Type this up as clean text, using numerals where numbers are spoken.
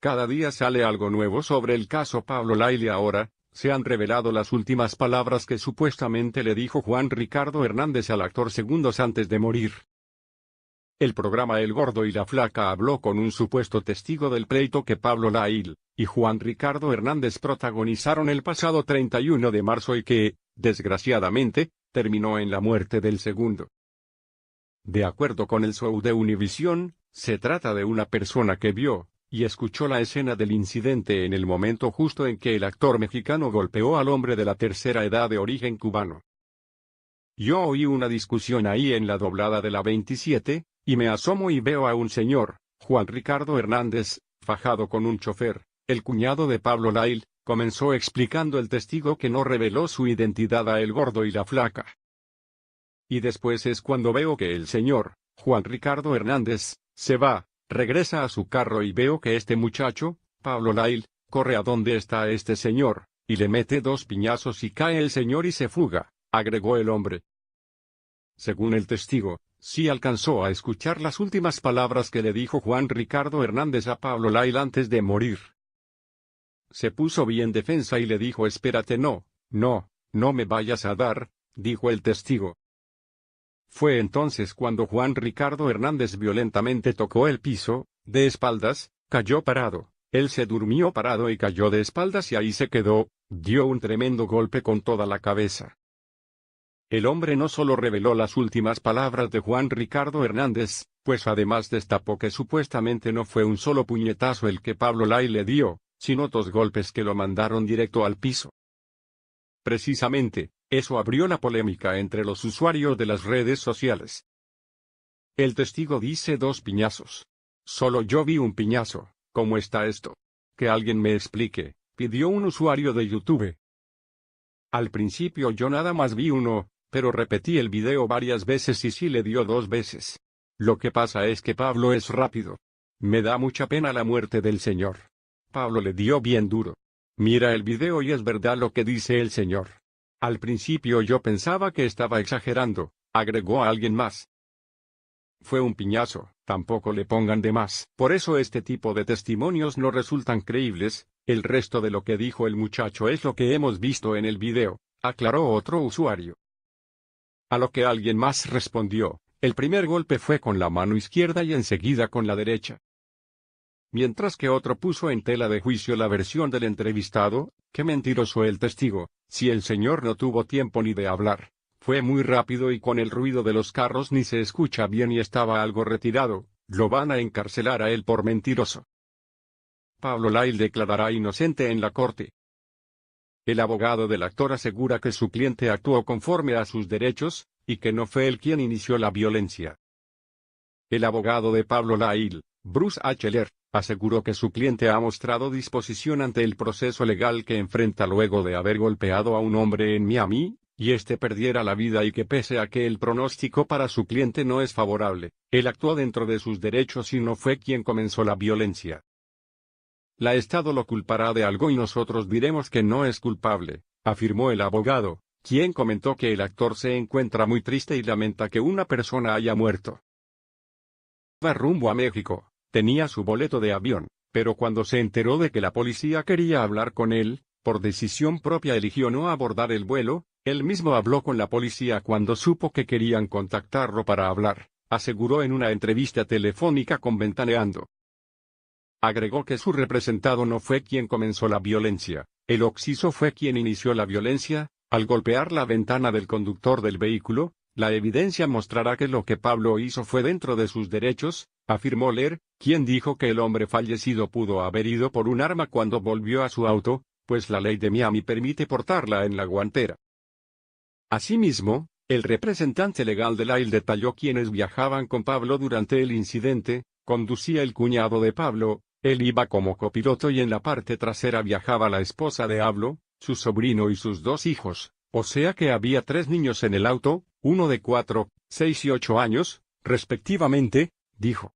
Cada día sale algo nuevo sobre el caso Pablo Lyle y ahora, se han revelado las últimas palabras que supuestamente le dijo Juan Ricardo Hernández al actor segundos antes de morir. El programa El Gordo y la Flaca habló con un supuesto testigo del pleito que Pablo Lyle y Juan Ricardo Hernández protagonizaron el pasado 31 de marzo y que, desgraciadamente, terminó en la muerte del segundo. De acuerdo con el show de Univisión, se trata de una persona que vio y escuchó la escena del incidente en el momento justo en que el actor mexicano golpeó al hombre de la tercera edad de origen cubano. Yo oí una discusión ahí en la doblada de la 27, y me asomo y veo a un señor, Juan Ricardo Hernández, fajado con un chofer, el cuñado de Pablo Lyle, comenzó explicando el testigo que no reveló su identidad a El Gordo y la Flaca. Y después es cuando veo que el señor, Juan Ricardo Hernández, se va, regresa a su carro y veo que este muchacho, Pablo Lyle, corre a donde está este señor, y le mete 2 piñazos y cae el señor y se fuga, agregó el hombre. Según el testigo, sí alcanzó a escuchar las últimas palabras que le dijo Juan Ricardo Hernández a Pablo Lyle antes de morir. Se puso bien defensa y le dijo: espérate, no me vayas a dar, dijo el testigo. Fue entonces cuando Juan Ricardo Hernández violentamente tocó el piso, de espaldas, cayó parado, él se durmió parado y cayó de espaldas y ahí se quedó, dio un tremendo golpe con toda la cabeza. El hombre no solo reveló las últimas palabras de Juan Ricardo Hernández, pues además destapó que supuestamente no fue un solo puñetazo el que Pablo Lyle le dio, sino 2 golpes que lo mandaron directo al piso. Precisamente, eso abrió la polémica entre los usuarios de las redes sociales. El testigo dice 2 piñazos. Solo yo vi un piñazo. ¿Cómo está esto? Que alguien me explique, pidió un usuario de YouTube. Al principio yo nada más vi uno, pero repetí el video varias veces y sí le dio 2 veces. Lo que pasa es que Pablo es rápido. Me da mucha pena la muerte del señor. Pablo le dio bien duro. Mira el video y es verdad lo que dice el señor. Al principio yo pensaba que estaba exagerando, agregó a alguien más. Fue un piñazo, tampoco le pongan de más. Por eso este tipo de testimonios no resultan creíbles. El resto de lo que dijo el muchacho es lo que hemos visto en el video, aclaró otro usuario. A lo que alguien más respondió: el primer golpe fue con la mano izquierda y enseguida con la derecha. Mientras que otro puso en tela de juicio la versión del entrevistado: qué mentiroso el testigo, si el señor no tuvo tiempo ni de hablar, fue muy rápido y con el ruido de los carros ni se escucha bien y estaba algo retirado, lo van a encarcelar a él por mentiroso. Pablo Lyle declarará inocente en la corte. El abogado del actor asegura que su cliente actuó conforme a sus derechos, y que no fue él quien inició la violencia. El abogado de Pablo Lyle, Bruce Acheler, aseguró que su cliente ha mostrado disposición ante el proceso legal que enfrenta luego de haber golpeado a un hombre en Miami, y este perdiera la vida y que pese a que el pronóstico para su cliente no es favorable, él actuó dentro de sus derechos y no fue quien comenzó la violencia. La Estado lo culpará de algo y nosotros diremos que no es culpable, afirmó el abogado, quien comentó que el actor se encuentra muy triste y lamenta que una persona haya muerto. Va rumbo a México, tenía su boleto de avión, pero cuando se enteró de que la policía quería hablar con él, por decisión propia eligió no abordar el vuelo. Él mismo habló con la policía cuando supo que querían contactarlo para hablar, aseguró en una entrevista telefónica con Ventaneando. Agregó que su representado no fue quien comenzó la violencia, el occiso fue quien inició la violencia, al golpear la ventana del conductor del vehículo. La evidencia mostrará que lo que Pablo hizo fue dentro de sus derechos, afirmó Ler, quien dijo que el hombre fallecido pudo haber ido por un arma cuando volvió a su auto, pues la ley de Miami permite portarla en la guantera. Asimismo, el representante legal de Lyle detalló quiénes viajaban con Pablo durante el incidente. Conducía el cuñado de Pablo, él iba como copiloto y en la parte trasera viajaba la esposa de Pablo, su sobrino y sus 2 hijos, o sea que había 3 niños en el auto, uno de 4, 6 y 8 años, respectivamente, dijo.